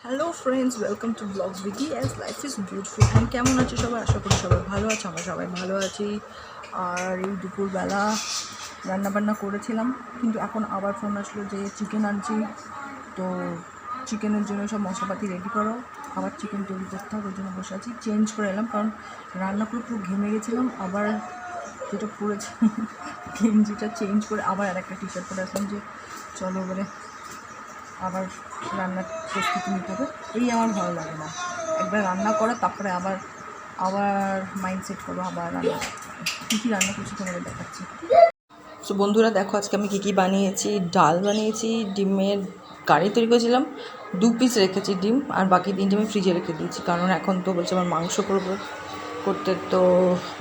Hello friends, welcome to blogs with S life is beautiful. হ্যাঁ, কেমন আছো সবাই? আশা করি সবাই ভালো আছে। আমরা সবাই ভালো আছি। আর এই দুপুরবেলা রান্নাবান্না করেছিলাম, কিন্তু এখন আবার ফোন আসলো যে চিকেন আনছি, তো চিকেনের জন্য সব মশলাপাতি রেডি করো, আবার চিকেন তৈরি করতে হবে। ওই জন্য বসে আছি। চেঞ্জ করে এলাম কারণ রান্না করে পুরো ঘেমে গেছিলাম। আবার যেটা পরেছি গেঞ্জিটা চেঞ্জ করে আবার আর একটা টি শার্ট পরে আসলাম যে চলো এবারে আবার রান্নার প্রস্তুতি নিতে হবে। এই আমার ভালো লাগে না, একবার রান্না করো তারপরে আবার মাইন্ডসেট করো আবার রান্না। কী কী রান্না করছি তোমাদের দেখাচ্ছি। তো বন্ধুরা দেখো, আজকে আমি কী কী বানিয়েছি। ডাল বানিয়েছি, ডিমের কারি তৈরি করেছিলাম, 2 পিস রেখেছি ডিম, আর বাকি 3টে আমি ফ্রিজে রেখে দিয়েছি কারণ এখন তো বলছে আমার মাংস করতে, তো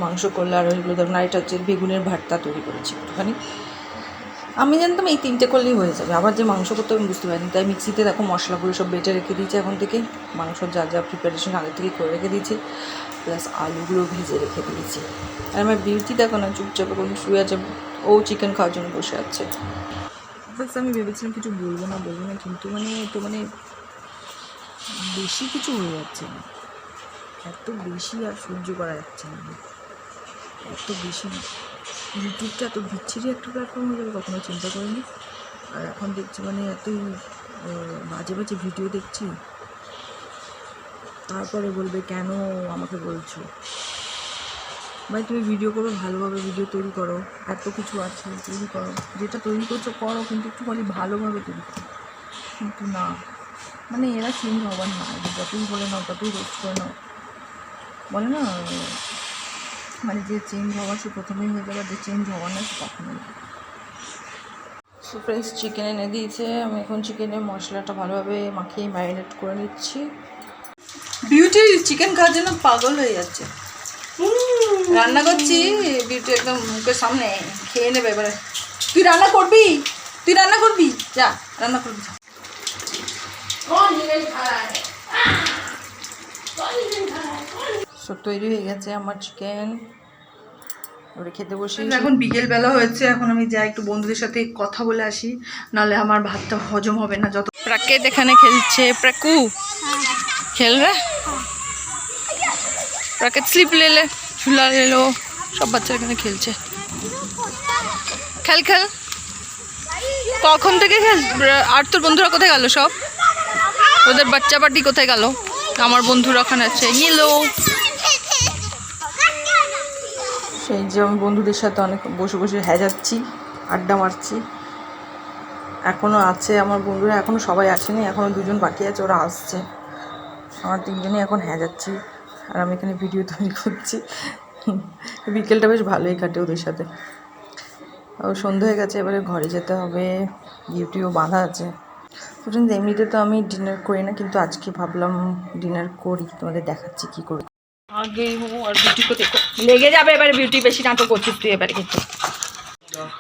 মাংস করলে আর ওইগুলো ধরুন। আর এটা হচ্ছে বেগুনের ভর্তা তৈরি করেছি একটুখানি। আমি জানতাম এই 3টে করলেই হয়ে যাবে, আবার যে মাংস করতে আমি বুঝতে পারিনি, তাই মিক্সিতে দেখো মশলাগুলো সব বেটে রেখে দিয়েছি। এখন থেকে মাংস যা যা প্রিপারেশন আগে থেকে করে রেখে দিয়েছি, প্লাস আলুগুলো ভেজে রেখে দিয়েছি। আর আমার বিউটি দেখো না, চুপচাপ এখন শুয়ে আছে, ও চিকেন খাওয়ার জন্য বসে আছে। বাস আমি ভেবেছিলাম কিছু বলবো না, কিন্তু মানে বেশি কিছু হয়ে যাচ্ছে না, এত বেশি আর সহ্য করা যাচ্ছে না, এত বেশি। ইউটিউবটা এত বিচ্ছিরি একটা প্ল্যাটফর্ম হয়ে যাবে কখনো চিন্তা করিনি। আর এখন দেখছি মানে এতই বাজে বাজে ভিডিও দেখছি, তারপরে বলবে কেন আমাকে বলছো। ভাই তুমি ভিডিও করো, ভালোভাবে ভিডিও তৈরি করো, এত কিছু আছে তৈরি করো, যেটা তৈরি করছো করো, কিন্তু একটু খালি ভালোভাবে তৈরি করো। কিন্তু না, মানে এরা চেঞ্জ হবার না, যতই বলে নাও ততই রোস্ট করে নাও, বলে না মানে যে চেঞ্জ হওয়ার সে প্রথমেই হয়ে যাবে, যে চেঞ্জ হওয়ার না সে কখনোই। সো ফ্রেন্ডস, চিকেন এনে দিয়েছে, আমি এখন চিকেনের মশলাটা ভালোভাবে মাখিয়ে ম্যারিনেট করে নিচ্ছি। বিউটি চিকেন খাওয়ার জন্য পাগল হয়ে যাচ্ছে। রান্না করছি, বিউটি একদম মুখের সামনে খেয়ে নেবে এবারে। তুই রান্না করবি যা রান্না করবি। সব তৈরি হয়ে গেছে আমার চিকেন, এবারে খেতে বসে। এখন বিকেলবেলা হয়েছে, এখন আমি যাই একটু বন্ধুদের সাথে কথা বলে আসি, নাহলে আমার ভাতটা হজম হবে না। যত প্রাকেট এখানে খেলছে, প্রাকু খেল রে, প্রাকেট স্লিপ লেলে ঝুলা লেলো, সব বাচ্চারা এখানে খেলছে। খেল খেল, কখন থেকে খেল। আর তোর বন্ধুরা কোথায় গেল? সব ওদের বাচ্চা পার্টি কোথায় গেল? আমার বন্ধুরা ওখানে আছে, গেলো। সেই যে আমি বন্ধুদের সাথে অনেক বসে বসে হ্যাজাচ্ছি, আড্ডা মারছি। এখনও আছে আমার বন্ধুরা, এখনও সবাই আসেনি, এখনও 2জন বাকি আছে, ওরা আসছে। আমার 3জনই এখন হ্যাজাচ্ছি, আর আমি এখানে ভিডিও তৈরি করছি। বিকেলটা বেশ ভালোই কাটে ওদের সাথে। ও সন্ধে হয়ে গেছে, এবারে ঘরে যেতে হবে, ডিউটিও বাঁধা আছে। ফ্রেন্ডস, এমনিতে তো আমি ডিনার করি না, কিন্তু আজকে ভাবলাম ডিনার করি, তোমাদের দেখাচ্ছি কী করি। আগে আর বিউটি को देखो, लेके যাবে এবারে। বিউটি বেশি নাটক করছিস তুই এবারে কিন্তু।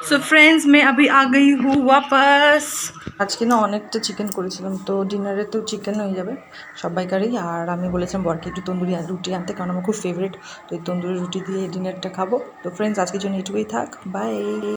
সো ফ্রেন্ডস, मैं अभी आ गई हूँ वापस। আজকে না অনেকটা চিকেন করেছিলাম, তো ডিনারে তো চিকেন হয়ে যাবে সবাইকারই। আর আমি বলেছিলাম বরকে একটু তন্দুরি রুটি আনতে, কারণ আমার খুব ফেভারিট, তো এই তন্দুরি রুটি দিয়ে ডিনারটা খাবো। তো ফ্রেন্ডস, আজকের জন্য এটুকুই থাক, বাই।